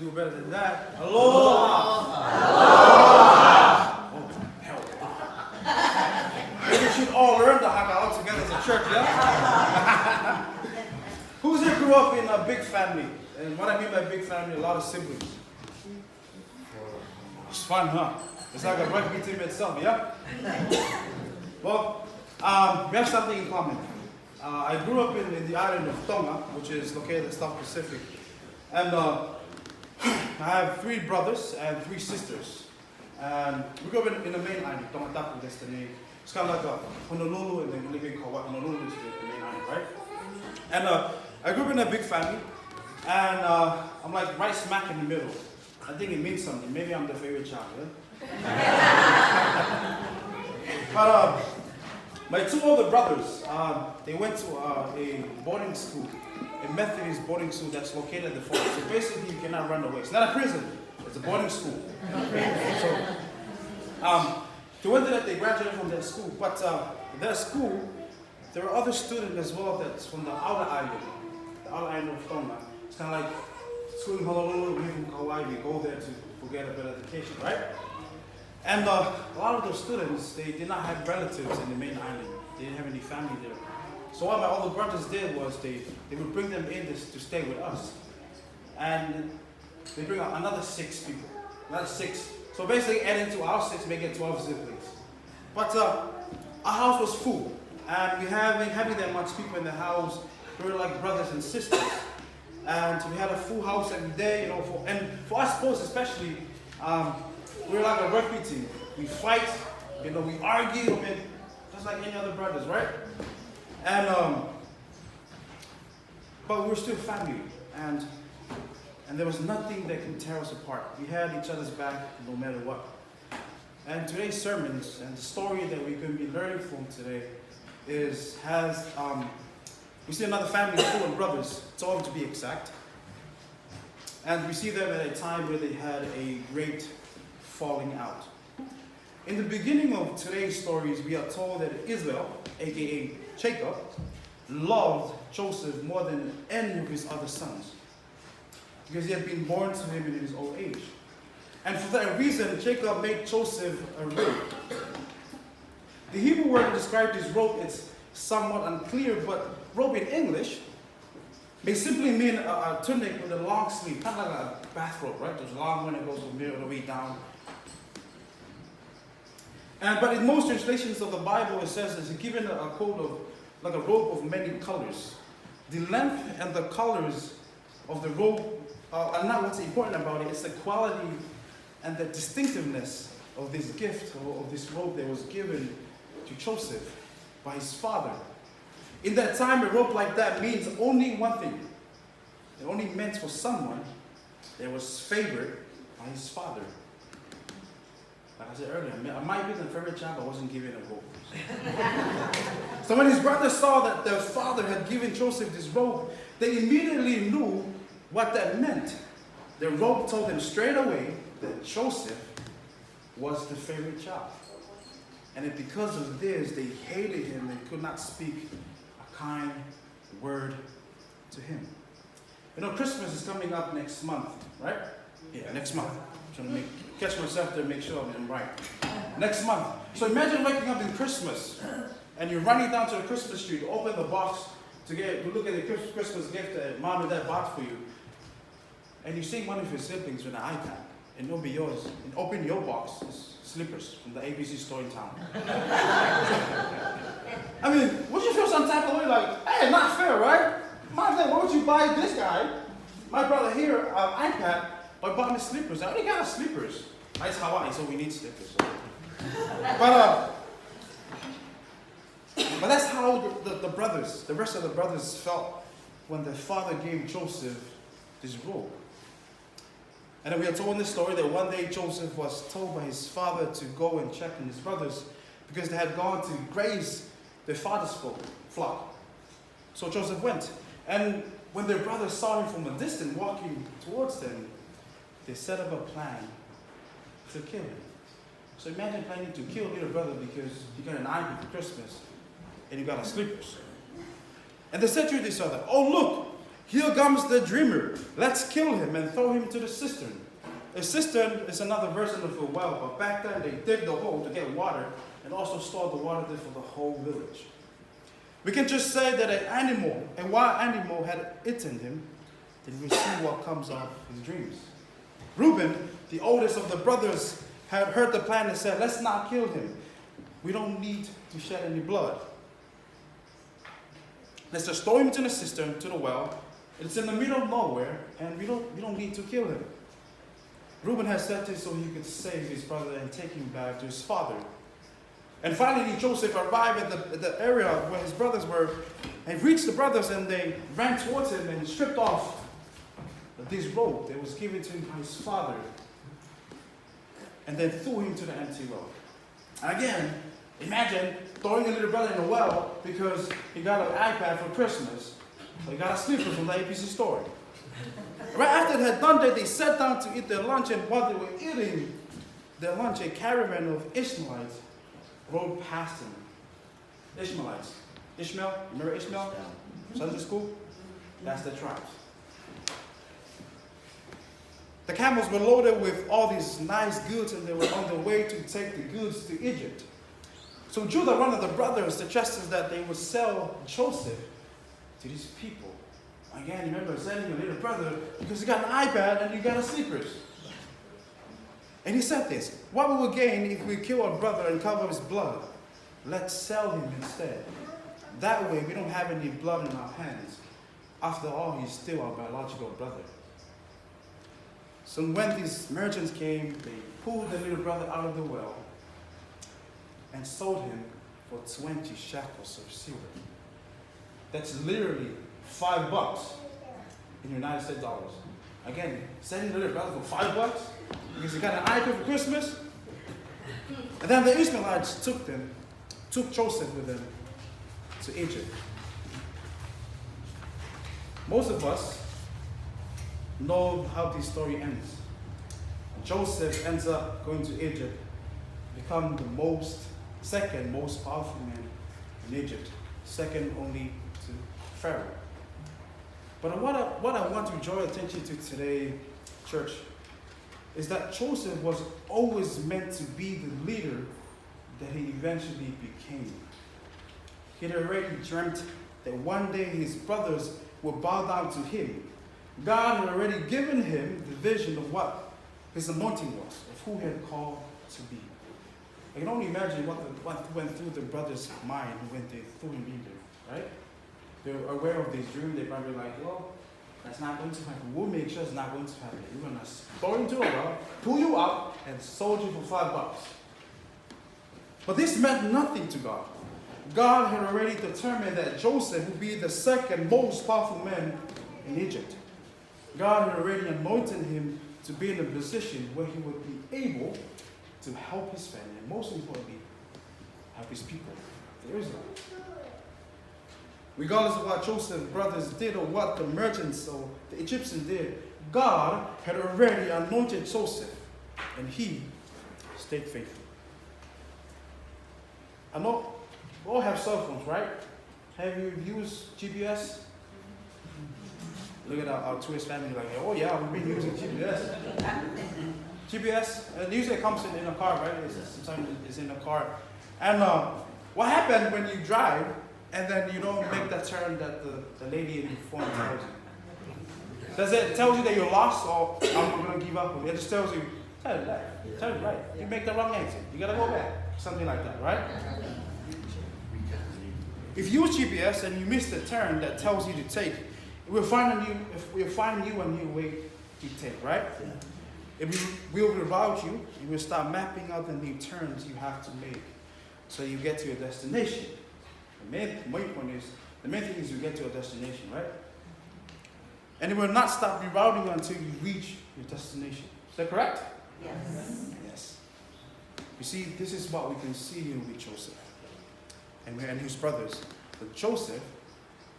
do better than that. Aloha! Oh, hell. Maybe we should all learn the haka all together as a church, yeah? Who's here grew up in a big family? And what I mean by big family, a lot of siblings. It's fun, huh? It's like a rugby team itself, yeah? Well, we have something in common. I grew up in the island of Tonga, which is located in the South Pacific. And I have 3 brothers and 3 sisters. And we grew up in the main island, Tonga Tapu, that's the name. It's kind of like a Honolulu, and then we live in Kauai. Honolulu is the main island, right? And I grew up in a big family, and I'm like right smack in the middle. I think it means something. Maybe I'm the favorite child, yeah? But my 2 older brothers, they went to a boarding school, a Methodist boarding school that's located at the forest. So basically, you cannot run away. It's not a prison. It's a boarding school. So they went to that. They graduated from that school. But that school, there were other students as well that's from the outer island, of Tonga. It's kind of like school in Honolulu, we live in Kauai, we go there to get a better education, right? And a lot of those students, they did not have relatives in the main island. They didn't have any family there. So what my older brothers did was they would bring them in to stay with us. And they bring out another 6 people, another 6. So basically adding to our 6, making 12 siblings. But our house was full. And we having that much people in the house, we were like brothers and sisters. And we had a full house every day, you know. For us boys especially, we were like a rugby team. We fight, you know, we argue, I mean, just like any other brothers, right? And but we were still family, and there was nothing that can tear us apart. We had each other's back no matter what. And today's sermons and the story that we're going to be learning from today we see another family full of brothers, 12 to be exact. And we see them at a time where they had a great falling out. In the beginning of today's stories, we are told that Israel, aka Jacob, loved Joseph more than any of his other sons, because he had been born to him in his old age. And for that reason, Jacob made Joseph a robe. The Hebrew word to describe this robe is somewhat unclear, but robe in English may simply mean a tunic with a long sleeve, kind of like a bathrobe, right? There's a long one that goes from here all the way down. But in most translations of the Bible, it says it's given a coat of, like a robe of many colors. The length and the colors of the robe are not what's important about it. It's the quality and the distinctiveness of this gift, or of this robe that was given to Joseph by his father. In that time, a robe like that means only one thing. It only meant for someone that was favored by his father. Like I said earlier, I might be the favorite child, but I wasn't given a robe. So when his brothers saw that their father had given Joseph this robe, they immediately knew what that meant. The robe told them straight away that Joseph was the favorite child. And that because of this, they hated him and could not speak a kind word to him. You know, Christmas is coming up next month, right? Yeah, next month. I'm trying to catch myself there and make sure I'm right. Next month. So imagine waking up in Christmas and you're running down to the Christmas tree to open the box to look at the Christmas gift that mom and dad bought for you. And you see one of your siblings with an iPad, and it'll be yours. And open your box, it's slippers from the ABC store in town. I mean, would you feel some type of way like, hey, not fair, right? Mom, why would you buy this guy, my brother here, an iPad, but bought me slippers? I already got slippers. It's Hawaii, so we need slippers. So. But that's how the brothers, the rest of the brothers felt when their father gave Joseph this robe. And then we are told in this story that one day Joseph was told by his father to go and check on his brothers because they had gone to graze their father's flock. So Joseph went. And when their brothers saw him from a distance walking towards them, they set up a plan to kill him. So imagine planning to kill your brother because you got an iPad for Christmas and you got a slippers. And they said to each other, oh look, Here comes the dreamer. Let's kill him and throw him to the cistern. A cistern is another version of a well, but back then they digged a hole to get water and also stored the water there for the whole village. We can just say that a wild animal had eaten him, then we see what comes of his dreams. Reuben, the oldest of the brothers, had heard the plan and said, let's not kill him. We don't need to shed any blood. Let's just throw him into the cistern, to the well. It's in the middle of nowhere, and we don't need to kill him. Reuben had said this so he could save his brother and take him back to his father. And finally, Joseph arrived at the area where his brothers were, and reached the brothers, and they ran towards him and stripped off this robe that was given to him by his father, and then threw him to the empty well. And again, imagine throwing a little brother in a well because he got an iPad for Christmas, or he got a slipper from the ABC store. Right after they had done that, they sat down to eat their lunch, and while they were eating their lunch, a caravan of Ishmaelites rode past them. Ishmaelites. Ishmael, remember Ishmael? Sunday school? That's the tribes. The camels were loaded with all these nice goods, and they were on their way to take the goods to Egypt. So Judah, one of the brothers, suggested that they would sell Joseph to these people. Again, remember selling your little brother because you got an iPad and you got a slippers. And he said this, what we will gain if we kill our brother and cover his blood? Let's sell him instead. That way we don't have any blood in our hands. After all, he's still our biological brother. So when these merchants came, they pulled the little brother out of the well and sold him for 20 shekels of silver. That's literally $5 in United States dollars. Again, selling the little brother for $5 because he got an iPad for Christmas. And then the Ishmaelites took Joseph with them to Egypt. Most of us know how this story ends. Joseph ends up going to Egypt, become the second most powerful man in Egypt, second only to Pharaoh. But what I want to draw attention to today, church, is that Joseph was always meant to be the leader that he eventually became. He had already dreamt that one day his brothers would bow down to him. God had already given him the vision of what his anointing was, of who he had called to be. I can only imagine what went through the brothers' mind when they threw him in there, right? They were aware of this dream. They probably like, well, that's not going to happen. We'll make sure it's not going to happen. We're going to throw you into a well, pull you out, and sold you for $5. But this meant nothing to God. God had already determined that Joseph would be the second most powerful man in Egypt. God had already anointed him to be in a position where he would be able to help his family, and most importantly, help his people, the Israelites. Regardless of what Joseph's brothers did or what the merchants or the Egyptians did, God had already anointed Joseph, and he stayed faithful. I know we all have cell phones, right? Have you used GPS? Look at our Twist family, like, oh yeah, we've been using GPS. GPS, usually it comes in a car, right? Sometimes it's in a car. And what happens when you drive and then you don't make that turn that the lady in the phone tells you? Does it tell you that you're lost or I'm going to give up? It just tells you, tell you right, tell you right. You make the wrong answer. You got to go back. Something like that, right? If you use GPS and you miss the turn that tells you to take, we'll find you a new way to take, right? We'll reroute you, and we'll start mapping out the new turns you have to make so you get to your destination. The main thing is you get to your destination, right? And it will not stop rerouting until you reach your destination. Is that correct? Yes. Yes. You see, this is what we can see here with Joseph and his brothers. But Joseph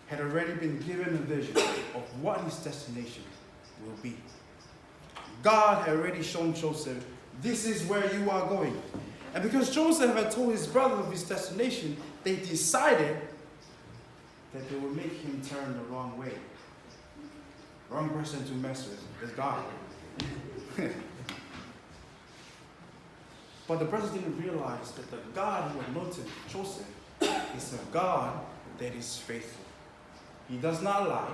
had already been given a vision of what his destination will be. God had already shown Joseph, this is where you are going. And because Joseph had told his brother of his destination, they decided that they would make him turn the wrong way. Wrong person to mess with. It's God. But the brothers didn't realize that the God who anointed Joseph is a God that is faithful. He does not lie,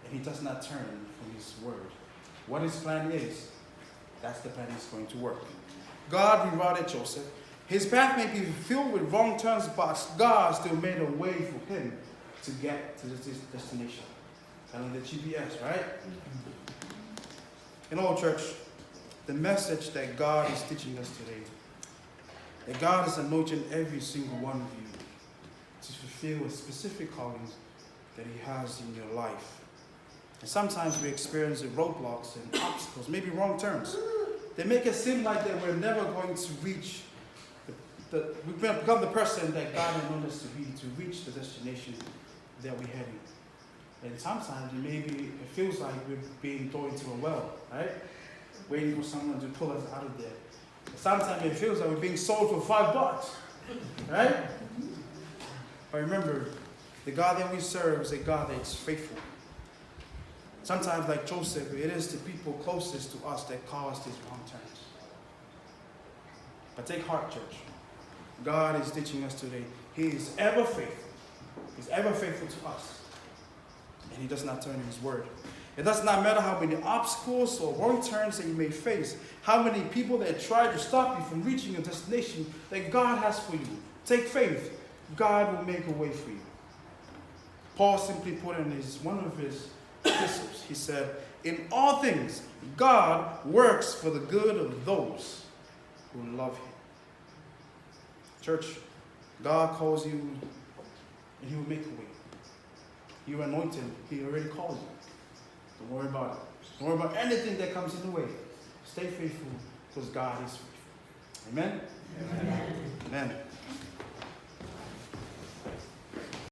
and he does not turn from his word. What his plan is, that's the plan he's going to work. God rerouted Joseph. His path may be filled with wrong turns, but God still made a way for him to get to this destination. Kind of the GPS, right? In all, church, the message that God is teaching us today, that God is anointing every single one of you to fulfill a specific calling that he has in your life. And sometimes we experience the roadblocks and obstacles, maybe wrong turns. They make it seem like that we're never going to reach we've become the person that God wanted us to be, to reach the destination that we're heading. And sometimes it feels like we're being thrown into a well, right? Waiting for someone to pull us out of there. Sometimes it feels like we're being sold for $5, right? But remember, the God that we serve is a God that's faithful. Sometimes, like Joseph, it is the people closest to us that cause these wrong turns. But take heart, church. God is teaching us today. He is ever faithful. He's ever faithful to us. And he does not turn in his word. It does not matter how many obstacles or wrong turns that you may face, how many people that try to stop you from reaching your destination that God has for you. Take faith. God will make a way for you. Paul simply put in one of his epistles, he said, in all things, God works for the good of those who love him. Church, God calls you and he will make a way. You're anointed. He already called you. Don't worry about it. Don't worry about anything that comes in the way. Stay faithful because God is faithful. Amen? Amen. Amen.